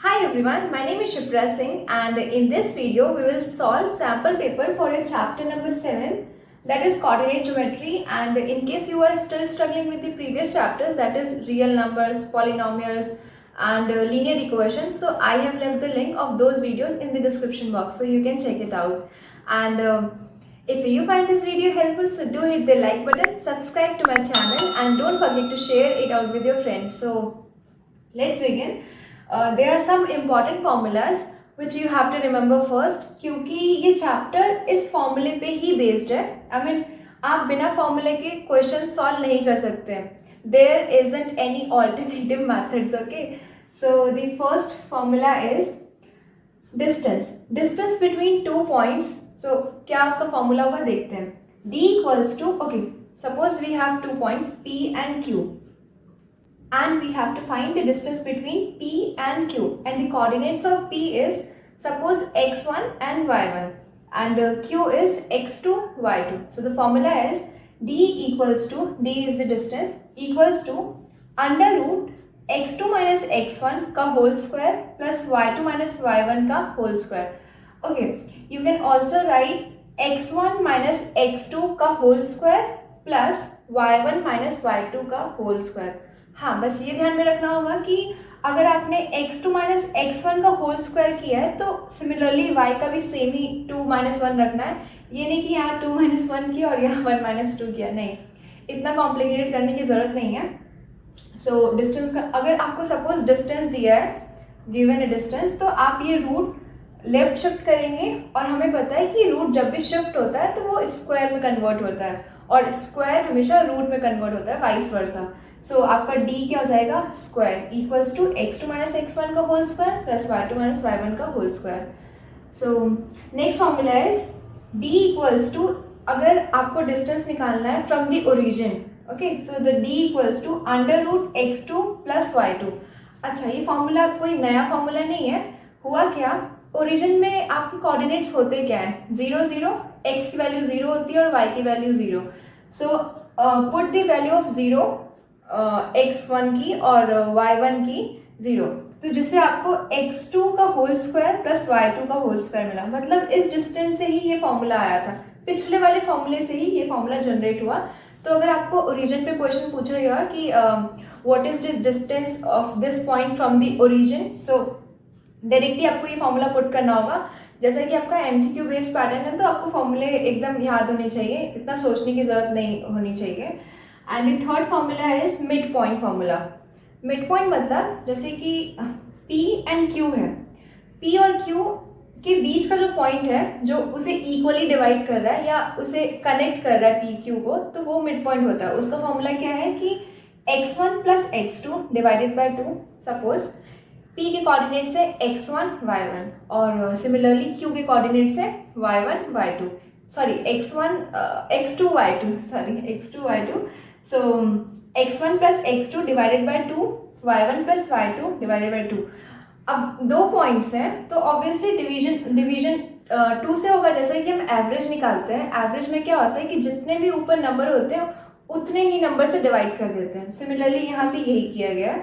Hi everyone, my name is Shipra Singh and in this video we will solve sample paper for your chapter number 7, that is coordinate geometry. And in case you are still struggling with the previous chapters, that is real numbers, polynomials and linear equations, so I have left the link of those videos in the description box so you can check it out. And if you find this video helpful, so do hit the like button, subscribe to my channel and don't forget to share it out with your friends. So let's begin. There are some important formulas which you have to remember first, क्योंकि ये chapter इस फॉर्मूले पे ही based है. I mean आप बिना फॉर्मूले के क्वेश्चन सॉल्व नहीं कर सकते. There isn't any alternative methods. Okay, so the first formula is distance between two points. So क्या उसका फॉर्मूला होगा देखते हैं. d equals to, okay, suppose we have two points p and q and we have to find the distance between p and q, and the coordinates of p is suppose x1 and y1 and q is x2 y2. So the formula is d equals to, d is the distance, equals to under root x2 minus x1 का whole square plus y2 minus y1 का whole square. Okay, you can also write x1 minus x2 का whole square plus y1 minus y2 का whole square. हाँ, बस ये ध्यान में रखना होगा कि अगर आपने x2 माइनस x1 का होल स्क्वायर किया है तो सिमिलरली y का भी सेम ही 2 माइनस 1 रखना है. ये नहीं कि यहाँ 2 माइनस 1 किया और यहाँ 1 माइनस 2 किया, नहीं, इतना कॉम्प्लिकेटेड करने की ज़रूरत नहीं है. सो डिस्टेंस का अगर आपको सपोज डिस्टेंस दिया है, गिवन ए डिस्टेंस, तो आप ये रूट लेफ्ट शिफ्ट करेंगे और हमें पता है कि रूट जब भी शिफ्ट होता है तो वो स्क्वायर में कन्वर्ट होता है और स्क्वायर हमेशा रूट में कन्वर्ट होता है, वाइस वर्सा. सो आपका d क्या हो जाएगा, square equals to x2 minus x1 का whole square plus y2 minus y1 का whole square. So next formula is d equals to, अगर आपको डिस्टेंस निकालना है from the origin, okay, so the d equals to under root x2 plus y2. अच्छा, ये formula कोई नया formula नहीं है. हुआ क्या, ओरिजिन में आपके कोऑर्डिनेट्स होते क्या है, 0 0, x की वैल्यू 0 होती है और y की value 0. So put the value of 0 x1 की और y1 की 0, तो जिससे आपको x2 का होल स्क्वायर प्लस y2 का होल स्क्वायर मिला. मतलब इस डिस्टेंस से ही ये फॉर्मूला आया था, पिछले वाले फॉर्मूले से ही ये फॉर्मूला जनरेट हुआ. तो अगर आपको ओरिजिन पे क्वेश्चन पूछा गया कि what is the distance of this point from the origin, so directly आपको ये फॉर्मूला पुट करना होगा. जैसा कि आपका एमसीक्यू बेस्ड पैटर्न है तो आपको फॉर्मूले एकदम याद होने चाहिए, इतना सोचने की जरूरत नहीं होनी चाहिए. And the third formula is mid point formula. Mid point मतलब जैसे कि P एंड Q है, P और Q के बीच का जो पॉइंट है जो उसे इक्वली डिवाइड कर रहा है या उसे कनेक्ट कर रहा है P Q को, तो वो मिड पॉइंट होता है. उसका फॉर्मूला क्या है कि x1 plus x2 divided by 2. Suppose P के कोऑर्डिनेट्स है x1 y1 और सिमिलरली Q के कोऑर्डिनेट्स है y1 y2, sorry x2 y2, sorry x2 y2. So x1 plus x2 divided by 2, y1 plus y2 divided by 2. अब दो points हैं तो obviously division 2 से होगा. जैसे कि हम एवरेज निकालते हैं, एवरेज में क्या होता है कि जितने भी ऊपर नंबर होते हैं उतने ही नंबर से डिवाइड कर देते हैं. सिमिलरली यहाँ पे यही किया गया है.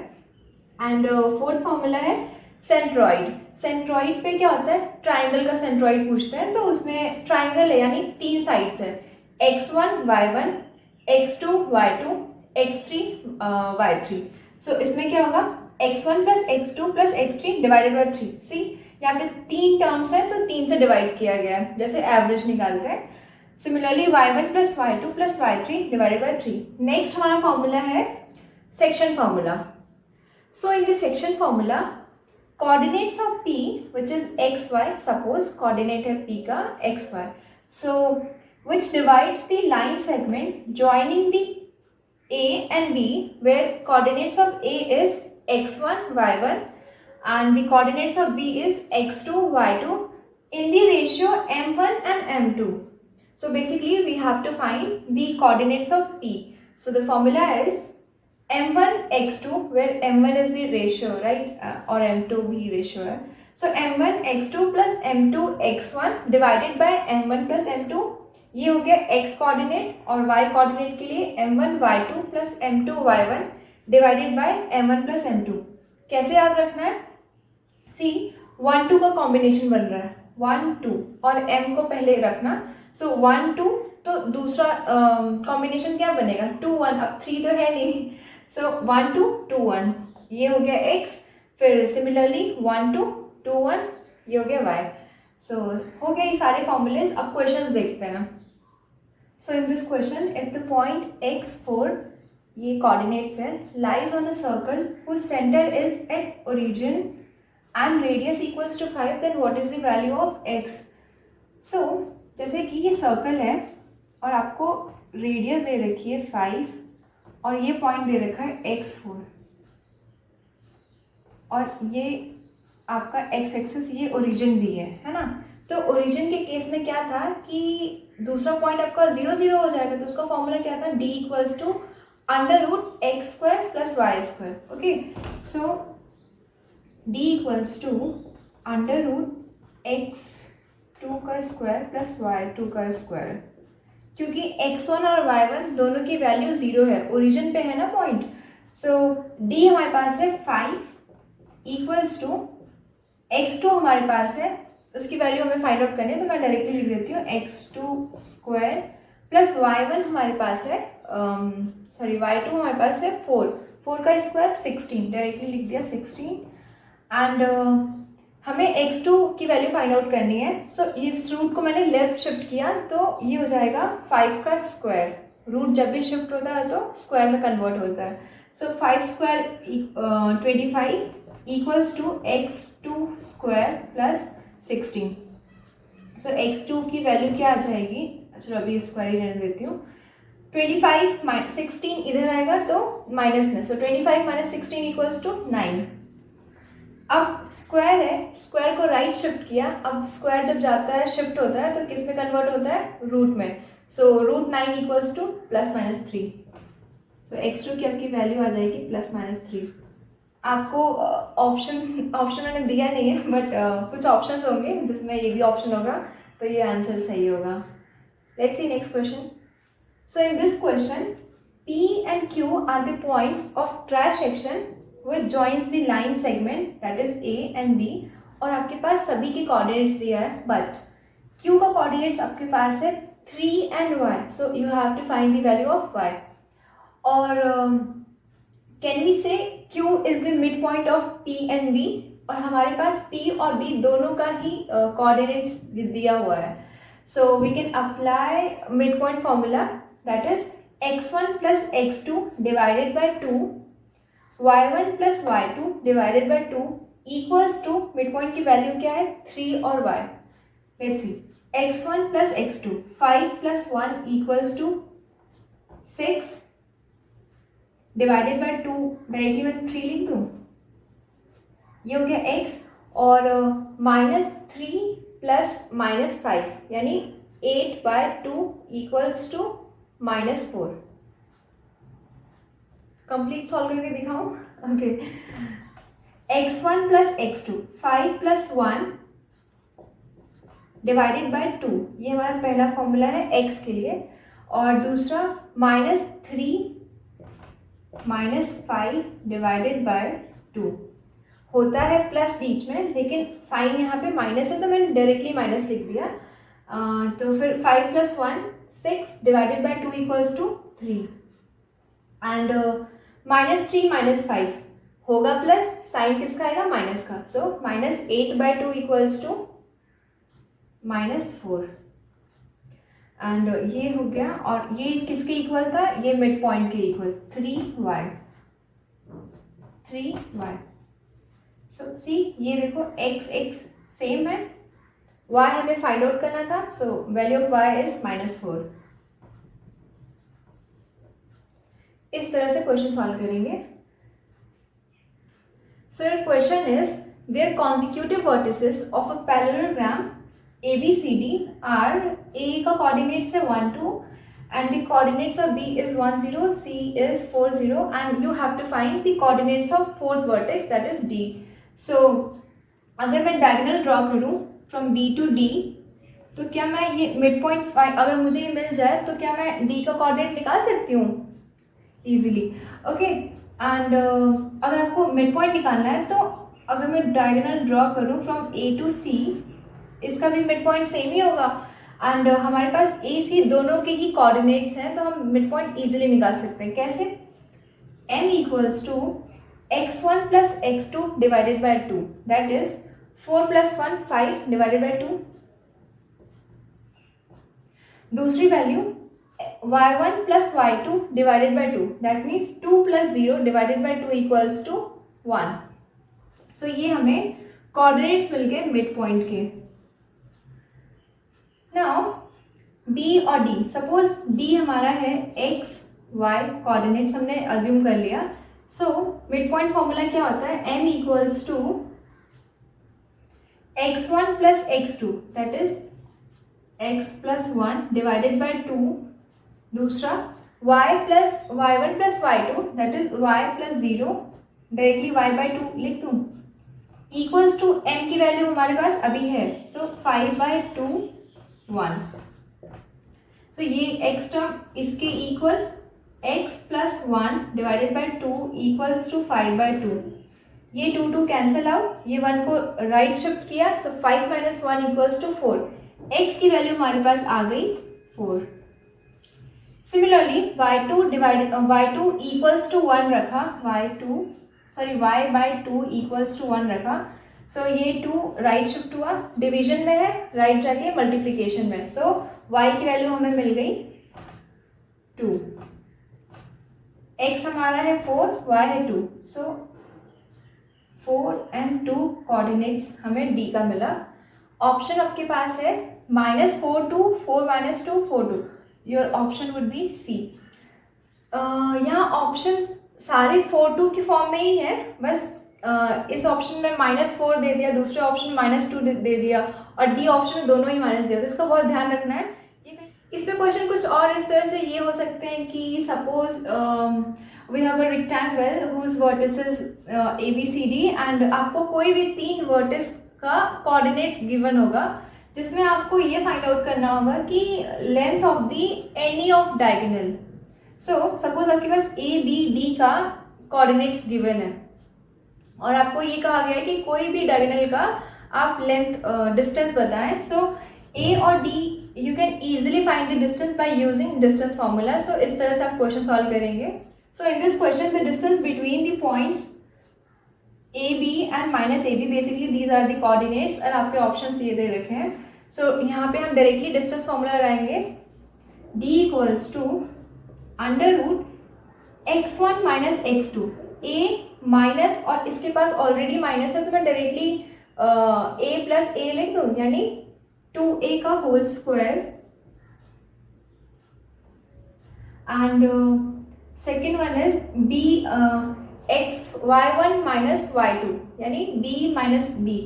एंड फोर्थ फॉर्मूला है सेंट्रॉइड. सेंट्रॉइड पे क्या होता है, ट्राइंगल का सेंट्रॉइड पूछते हैं तो उसमें ट्राइंगल है यानी 3 साइड्स है, x1 y1, x2 y2, x3 y3. सो इसमें क्या होगा, x1 plus x2 plus x3 divided by 3. सी यहाँ पे 3 टर्म्स है तो 3 से डिवाइड किया गया है जैसे एवरेज निकालते हैं. Similarly y1 plus y2 plus y3 divided by 3. Next हमारा फॉर्मूला है section formula. So in the section formula coordinates of p which is xy, suppose coordinate है p का xy, so which divides the line segment joining the A and B, where coordinates of A is x1 y1 and the coordinates of B is x2 y2 in the ratio m1 and m2. So basically we have to find the coordinates of P. So the formula is m1 x2, where m1 is the ratio, right, or m2 भी ratio है. So m1 x2 plus m2 x1 divided by m1 plus m2. ये हो गया x coordinate और y coordinate के लिए m1 y2 plus m2 y1 divided by m1 plus m2. कैसे याद रखना है, सी 1 2 का कॉम्बिनेशन बन रहा है, 1 2 और m को पहले रखना, सो 1 2, तो दूसरा कॉम्बिनेशन क्या बनेगा 2 1, अब 3 तो है नहीं, सो 1 2 2 1, ये हो गया x, फिर सिमिलरली 1 2 2 1, ये हो गया y। सो हो गए ये सारे फॉर्मूलेज। अब क्वेश्चंस देखते हैं। So in this question if the point x4, ये कोऑर्डिनेट्स है, lies on a circle whose centre is at origin and radius equals to 5, then what is the value of x। So जैसे कि ये circle है और आपको radius दे रखी है 5 और ये पॉइंट दे रखा है x4 और ये आपका x एक्सिस, ये ओरिजिन भी है ना। तो ओरिजिन के केस में क्या था कि दूसरा पॉइंट आपका 0 0 हो जाएगा, तो उसका फॉर्मूला क्या था, d equals to under root x square plus y square. Okay, so d equals to under root x2 का स्क्वायर प्लस y2 का स्क्वायर, क्योंकि x1 और y1 दोनों की वैल्यू 0 है, ओरिजिन पे है ना पॉइंट। सो d हमारे पास है 5 इक्वल्स टू x2 हमारे पास है, उसकी वैल्यू हमें फाइंड आउट करनी है, तो मैं डायरेक्टली लिख देती हूँ x2 स्क्वायर प्लस y1 हमारे पास है y2 हमारे पास है 4 का स्क्वायर 16, डायरेक्टली लिख दिया 16 एंड हमें x2 की वैल्यू फाइंड आउट करनी है। सो इस रूट को मैंने लेफ्ट शिफ्ट किया तो ये हो जाएगा 5 का स्क्वायर, रूट जब भी शिफ्ट होता है तो स्क्वायर में कन्वर्ट होता है। So 5 square 25 equals to x2 square plus 16। So x2 की वैल्यू क्या आ जाएगी, चलो अभी स्क्वायर ही रहने देती हूँ, 25 16 इधर आएगा तो माइनस में, सो 25 माइनस 16 इक्वल्स टू 9। अब स्क्वायर है, स्क्वायर को राइट शिफ्ट किया, अब स्क्वायर जब जाता है शिफ्ट होता है तो किस में कन्वर्ट होता है, रूट में। So root 9 equals to plus minus 3। So x2 की आपकी वैल्यू आ जाएगी प्लस माइनस 3। आपको ऑप्शन मैंने दिया नहीं है, बट कुछ ऑप्शंस होंगे जिसमें ये भी ऑप्शन होगा, तो ये आंसर सही होगा। Let's see next question. So in this question P and Q are the points of trash section which joins the line segment, that is A and B, और आपके पास सभी के कोऑर्डिनेट्स दिया है, बट Q का coordinates आपके पास है 3 and y, so you have to find the value of y। और कैन वी से Q is the mid point of P and B, और हमारे पास P और B दोनों का ही कोऑर्डिनेट्स दिया हुआ है। So we can apply midpoint formula, that is x1 plus x2 divided by 2, y1 plus y2 divided by 2 equals to midpoint की value क्या है 3 और y। Let's see, x1 plus x2 5 plus 1 equals to 6 divided by 2, directly मैं 3 लिख दूँ, ये हो गया x, और माइनस 3 प्लस माइनस 5 यानी 8 by 2 equals to minus 4। Complete solve करके दिखाऊं? Okay, x1 plus x2 5 plus 1 divided by 2, ये हमारा पहला फॉर्मूला है x के लिए, और दूसरा माइनस 3 माइनस 5 डिवाइडेड बाय 2, होता है प्लस बीच में, लेकिन साइन यहाँ पे माइनस है तो मैंने डायरेक्टली माइनस लिख दिया। तो फिर 5 plus 1 6 divided by 2 equals to 3, and minus 3 minus 5 होगा प्लस, साइन किसका आएगा, माइनस का, so minus 8 by 2 equals to minus 4, and ये हो गया, और ये किसके इक्वल था, ये मिड पॉइंट के इक्वल 3y। सो सी, ये देखो x सेम है, y हमें फाइंड आउट करना था, so value of y is -4। इस तरह से क्वेश्चन सॉल्व करेंगे। So your question is there consecutive vertices of a parallelogram ABCD are, A का coordinates है 1 2 and the coordinates of B is 1 0, C is 4 0, and you have to find the coordinates of fourth vertex, that is D। So अगर मैं diagonal draw करूँ from B to D, तो क्या मैं ये mid point अगर मुझे ये मिल जाए तो क्या मैं D का कोऑर्डिनेट निकाल सकती हूँ इजीली? ओके, एंड अगर आपको मिड पॉइंट निकालना है तो अगर मैं डायगोनल ड्रॉ करूँ फ्रॉम ए टू सी, इसका भी मिड पॉइंट सेम ही होगा एंड हमारे पास ए सी दोनों के ही कोऑर्डिनेट्स हैं, तो हम मिड पॉइंट ईजिली निकाल सकते हैं। कैसे? m equals to x1 plus x2 divided by 2, that is 4 plus 1 5 divided by 2। दूसरी value y1 plus y2 divided by 2, that means 2 plus 0 divided by 2 equals to 1। So ये हमें कोऑर्डिनेट्स मिल गए midpoint के। नाउ b और d, suppose d हमारा है x y, coordinates हमने अज्यूम कर लिया। सो मिड पॉइंट फॉर्मूला क्या होता है? m equals to x1 plus x2, that is x plus 1 divided by 2। दूसरा y plus y1 plus y2, that is y plus 0, directly y by 2 लिख दूँ, equals to m की value हमारे पास अभी है, सो 5 बाय 2 1। सो ये x term इसके equal x plus 1 divided by 2 equals to 5 by 2। ये 2 कैंसिल आउट, ये 1 को राइट शिफ्ट किया, सो 5 माइनस 1 इक्वल्स टू 4। x की वैल्यू हमारे पास आ गई 4। सिमिलरली y2 इक्वल्स टू 1 रखा, y बाय 2 इक्वल्स टू 1 रखा। सो ये 2 राइट शिफ्ट हुआ, डिवीजन में है, राइट जाके मल्टीप्लिकेशन में। सो y की वैल्यू हमें मिल गई 2। x हमारा है 4, y है 2, सो 4 एंड 2 कोऑर्डिनेट्स हमें d का मिला। ऑप्शन आपके पास है -4 2 4 minus 2 4 2, your option would be C. यहाँ ऑप्शन सारे 4 2 की फॉर्म में ही है, बस इस ऑप्शन में -4 दे दिया, दूसरे ऑप्शन में -2 दे दिया और डी ऑप्शन में दोनों ही माइनस दिया, तो इसका बहुत ध्यान रखना है। इसमें क्वेश्चन कुछ और इस तरह से ये हो सकते हैं कि suppose we have a rectangle whose vertices A B C D and आपको कोई भी 3 वर्टिस का कोऑर्डिनेट्स गिवन होगा, जिसमें आपको ये फाइंड आउट करना होगा कि length of the any of diagonal. So suppose आपके पास ए बी डी का कोऑर्डिनेट्स गिवन है और आपको ये कहा गया है कि कोई भी डायगोनल का आप लेंथ डिस्टेंस बताएं। सो ए और D you can easily find the distance by using distance formula. So इस तरह से आप क्वेश्चन सॉल्व करेंगे। So in this question the distance between the points A B and minus A B, basically these are the coordinates और आपके option ये दे रखे हैं। सो यहाँ पे हम डायरेक्टली डिस्टेंस फॉर्मूला लगाएंगे, d equals to under root x1 minus x2, a minus और इसके पास ऑलरेडी माइनस है तो मैं डायरेक्टली a प्लस ए लिख दूँ, यानी 2a का whole square and second one is b y1 minus y2, यानी b माइनस b,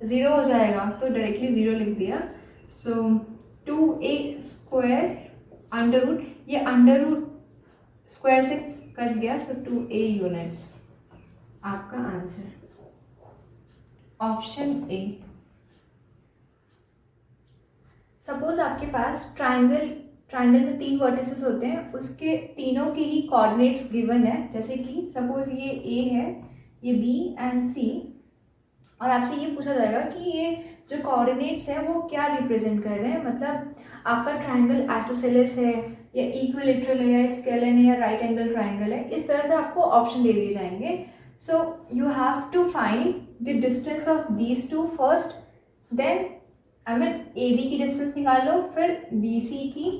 0 हो जाएगा तो डायरेक्टली 0 लिख दिया। सो 2a स्क्वायर अंडर रूट, ये अंडर रूट स्क्वायर से कट गया, सो 2a यूनिट्स आपका आंसर ऑप्शन ए। सपोज आपके पास ट्राइंगल में 3 वर्टिसेस होते हैं, उसके तीनों के ही कोऑर्डिनेट्स गिवन है, जैसे कि सपोज ये ए है, ये बी एंड सी, और आपसे ये पूछा जाएगा कि ये जो कोऑर्डिनेट्स हैं वो क्या रिप्रेजेंट कर रहे हैं, मतलब आपका ट्राइंगल आइसोसेलेस है या इक्विलेटरल है या स्केलन है या राइट एंगल ट्राइंगल है, इस तरह से आपको ऑप्शन दे दिए जाएंगे। So you have to find the distance of these two first, then A B की डिस्टेंस निकाल लो, फिर बी सी की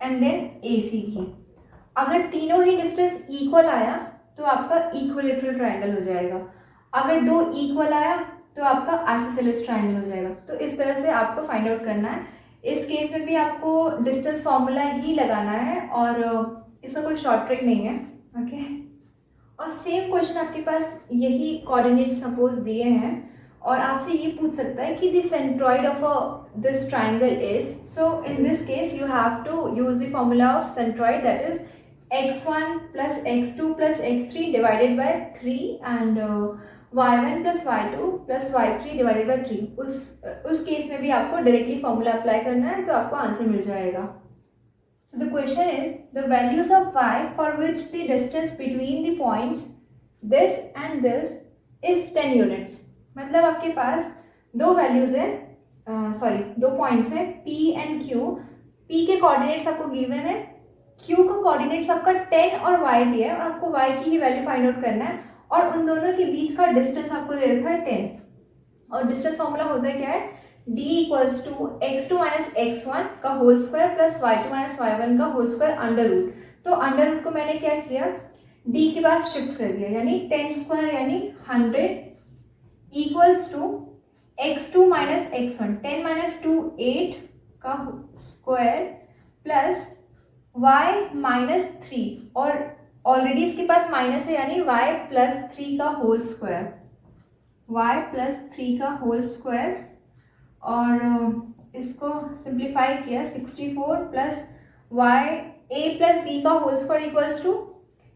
एंड देन ए सी की। अगर तीनों ही डिस्टेंस इक्वल आया तो आपका इक्विलेटरल ट्राइंगल हो जाएगा, अगर 2 इक्वल आया तो आपका आइसोसेलेस ट्राइंगल हो जाएगा। तो इस तरह से आपको फाइंड आउट करना है। इस केस में भी आपको डिस्टेंस फॉर्मूला ही लगाना है और इसका कोई शॉर्ट ट्रिक नहीं है, ओके। और सेम क्वेश्चन आपके पास यही कोऑर्डिनेट सपोज दिए हैं और आपसे ये पूछ सकता है कि the centroid of this triangle is, so in this case you have to use the formula of centroid, that is x1 plus x2 plus x3 divided by 3 and y1 plus y2 plus y3 divided by 3। उस case में भी आपको directly formula apply करना है तो आपको answer मिल जाएगा। So the question is the values of y for which the distance between the points this and this is 10 units. मतलब आपके पास दो वैल्यूज है, दो पॉइंट्स है P एंड Q। P के कोऑर्डिनेट्स आपको गिवन है, Q का कोऑर्डिनेट्स आपका 10 और y दिया है और आपको y की ही वैल्यू फाइंड आउट करना है और उन दोनों के बीच का डिस्टेंस आपको दे रखा है 10। और डिस्टेंस फॉर्मूला होता है क्या है, d equals to x2 minus x1 का whole square plus y2 minus y1 का होल स्क्वायर अंडर रूट। तो अंडर रूट को मैंने क्या किया, d के पास शिफ्ट कर दिया, यानी 10 स्क्वायर यानी 100 equals to x2 minus x1, 10 minus 2 8 का स्क्वायर प्लस y माइनस 3 और ऑलरेडी इसके पास माइनस है यानी y प्लस 3 का होल स्क्वायर, y प्लस 3 का होल स्क्वायर और इसको सिंप्लीफाई किया 64 plus y a plus b का whole square equals to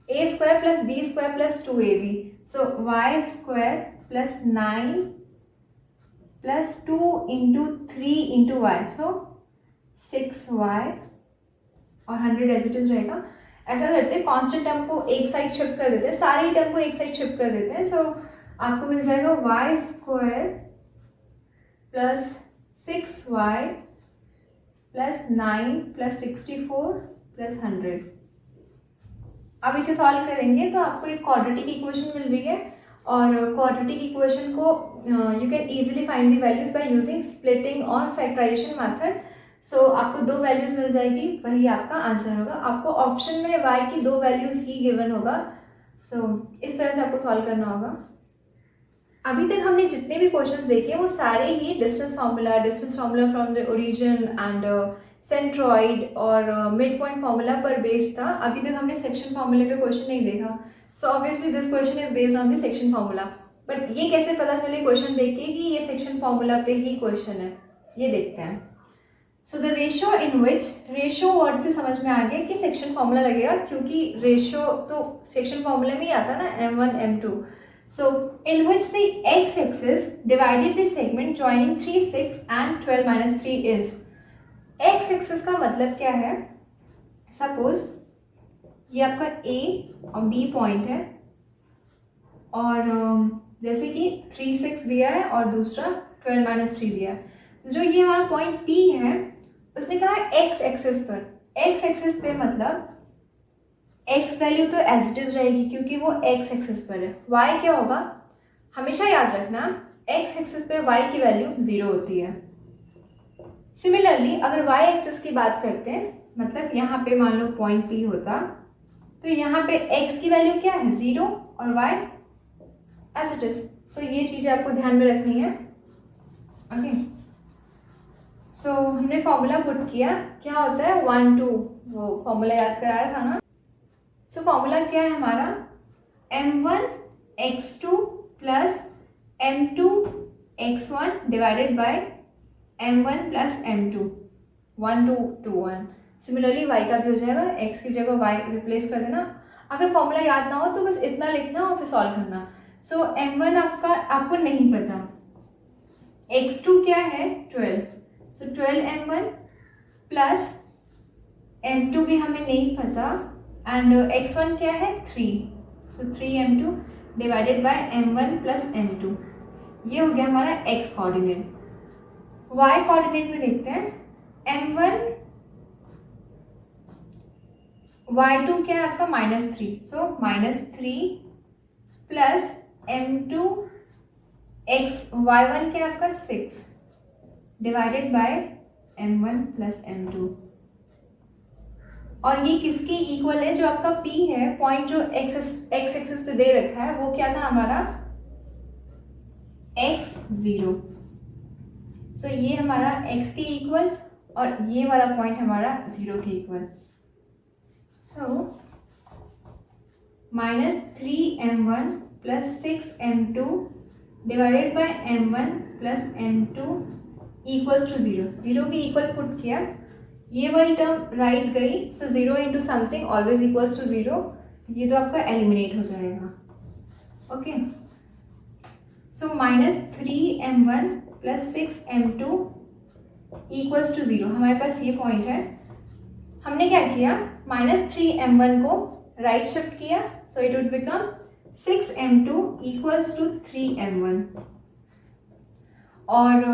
a square plus b square plus 2ab। So y square plus 9 प्लस 2 into 3 into y, so 6y और 100 as it is रहेगा। ऐसा करते हैं कांस्टेंट टर्म को एक साइड शिफ्ट कर देते हैं, सारी टर्म को एक साइड शिफ्ट कर देते हैं। सो आपको मिल जाएगा y square plus 6y plus 9 plus 64 plus 100। अब इसे सॉल्व करेंगे तो आपको एक क्वाड्रेटिक इक्वेशन मिल रही है और क्वाड्रेटिक इक्वेशन को you can easily find the values by using splitting और फैक्टराइजेशन मेथड। सो आपको दो वैल्यूज मिल जाएगी, वही आपका आंसर होगा। आपको ऑप्शन में y की दो वैल्यूज ही गिवन होगा। सो इस तरह से आपको सॉल्व करना होगा। अभी तक हमने जितने भी क्वेश्चंस देखे वो सारे ही distance formula from the origin and centroid और मिड पॉइंट फार्मूला पर बेस्ड था। अभी तक हमने सेक्शन फार्मूले पे क्वेश्चन नहीं देखा। So obviously this question is based on the section formula. But ये कैसे पता चले क्वेश्चन देख के कि ये सेक्शन फार्मूला पे ही क्वेश्चन है, ये देखते हैं। So the ratio in which, ratio word से समझ में आ गया कि सेक्शन फार्मूला लगेगा, क्योंकि रेशियो तो सेक्शन फार्मूले में ही आता ना, m1 m2। So in which the x axis divided the segment joining 3 6 and 12 minus 3 is. x axis का मतलब क्या है, सपोज ये आपका a और b पॉइंट है और जैसे कि 3 6 दिया है और दूसरा 12 माइनस 3 दिया है। जो ये हमारा पॉइंट p है उसने कहा x एक्सिस पर, x एक्सिस पे मतलब x वैल्यू तो एज इट इज रहेगी क्योंकि वो x एक्सिस पर है। y क्या होगा, हमेशा याद रखना x एक्सिस पे y की वैल्यू 0 होती है। सिमिलरली अगर y एक्सिस की बात करते हैं, मतलब यहाँ पे मान लो पॉइंट p होता तो यहाँ पे x की वैल्यू क्या है 0 और y एज इट इज। सो ये चीज़ें आपको ध्यान में रखनी है। ओके, सो हमने फॉर्मूला पुट किया, क्या होता है 1 2, वो फॉर्मूला याद कराया था ना। सो फॉर्मूला क्या है हमारा, m1 x2 plus m2 x1 divided by m1 plus m2, 1 2 2 1। Similarly y का भी हो जाएगा, x की जगह y रिप्लेस कर देना। अगर फॉर्मूला याद ना हो तो बस इतना लिखना और फिर सॉल्व करना। सो m1 आपको नहीं पता, x2 क्या है 12, सो 12m1 प्लस m2 भी हमें नहीं पता एंड x1 क्या है 3, सो 3m2 divided by m1 plus m2। ये हो गया हमारा x कोऑर्डिनेट। y कोऑर्डिनेट में देखते हैं, m1 y2 क्या है आपका -3, सो -3 प्लस m2 y1 क्या है आपका 6 divided by m1 plus m2। और ये किसके इक्वल है, जो आपका p है, पॉइंट जो x एक्सिस पे दे रखा है वो क्या था हमारा x0। सो ये हमारा x के इक्वल और ये वाला पॉइंट हमारा 0 के equal. So -3m1 plus 6m2 divided by m1 plus m2 equals to 0, 0 के इक्वल पुट किया, ये वाली टर्म राइट गई। So 0 into something always equals to 0, ये तो आपका एलिमिनेट हो जाएगा। Okay, so -3m1 plus 6m2 equals to 0, हमारे पास ये पॉइंट है। हमने क्या किया, -3m1 को राइट शिफ्ट किया, so it would become 6m2 equals to 3m1। और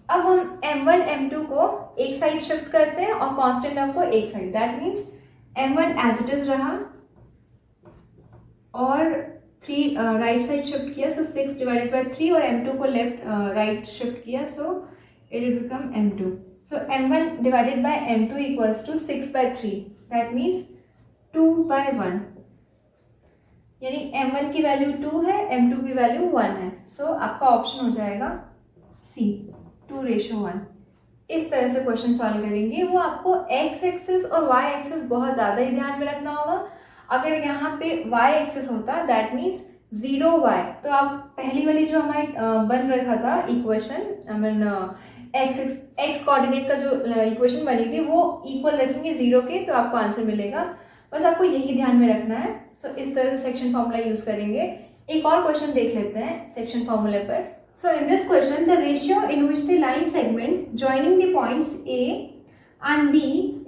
अब हम m1 m2 को एक साइड शिफ्ट करते हैं और कांस्टेंट टर्म को एक side, that means m1 as it is रहा और 3 राइट साइड शिफ्ट किया, सो 6 डिवाइडेड बाय 3 और m2 को लेफ्ट राइट शिफ्ट किया, so it will become m2। So m1 divided by m2 equals to 6/3, that means 2/1, यानी m1 की value 2 है, m2 की वैल्यू 1 है। सो आपका ऑप्शन हो जाएगा C, 2:1। इस तरह से क्वेश्चन सॉल्व करेंगे। वो आपको x एक्सिस और y एक्सिस बहुत ज़्यादा ही ध्यान में रखना होगा। अगर यहाँ पे y एक्सिस होता दैट मीन्स 0y, तो आप पहली वाली जो हमारी बन रखा था equation, I mean x coordinate का जो इक्वेशन बनी थी वो इक्वल रखेंगे 0 के, तो आपको आंसर मिलेगा। बस आपको यही ध्यान में रखना है। सो इस तरह से सेक्शन फॉर्मूला यूज करेंगे। एक और क्वेश्चन देख लेते हैं सेक्शन फॉर्मूले पर। So in this question, the ratio in which the line segment joining the points A and B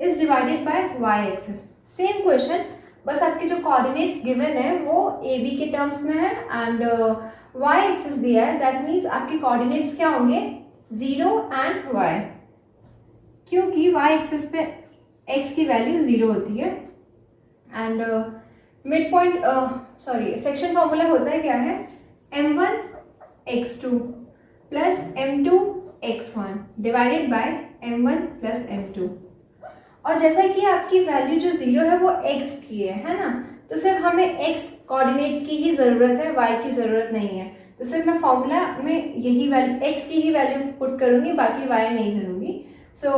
is divided by y-axis. Same question, बस आपके जो coordinates given है वो A B के terms में है and y-axis दिया है, that means आपके coordinates क्या होंगे 0 and y, क्योंकि y-axis पे x की वैल्यू 0 होती है and mid point section formula होता है क्या है, m1 x2 plus m2 x1 divided by m1 plus m2। और जैसा कि आपकी वैल्यू जो 0 है वो x की है ना, तो सिर्फ हमें x कोऑर्डिनेट्स की ही ज़रूरत है, y की ज़रूरत नहीं है। तो सिर्फ मैं फॉर्मूला में यही वैल्यू x की ही वैल्यू पुट करूँगी, बाकी y नहीं करूँगी। सो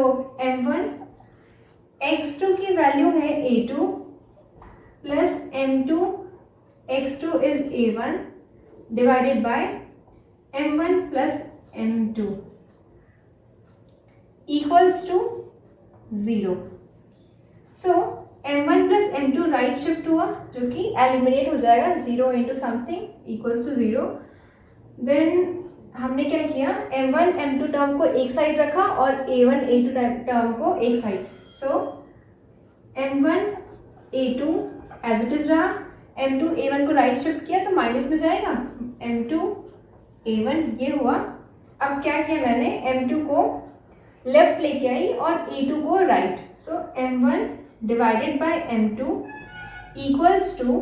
m1 x2 की वैल्यू है a2 plus m2 x2 is a1 divided by m1 plus m2 equals to 0। So m1 plus m2 right shift हुआ जो कि एलिमिनेट हो जाएगा, 0 into something equals to 0। Then हमने क्या किया, m1 m2 टर्म को एक साइड रखा और a1 a2 टर्म को एक side. So m1 a2 as it is रहा, m2 a1 को राइट शिफ्ट किया तो माइनस में जाएगा, m2 a1 ये हुआ। अब क्या किया मैंने, m2 को लेफ्ट लेके आई और a2 को right. So m1 divided by m2 equals to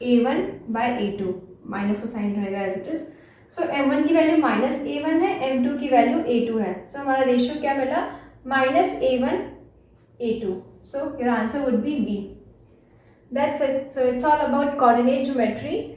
a1 by a2, minus का साइन रहेगा as it is. So m1 की वैल्यू माइनस a1 है, m2 की वैल्यू a2 है। सो हमारा रेशियो क्या मिला, minus a1 a2। So your answer would be B। That's it. So it's all about coordinate geometry.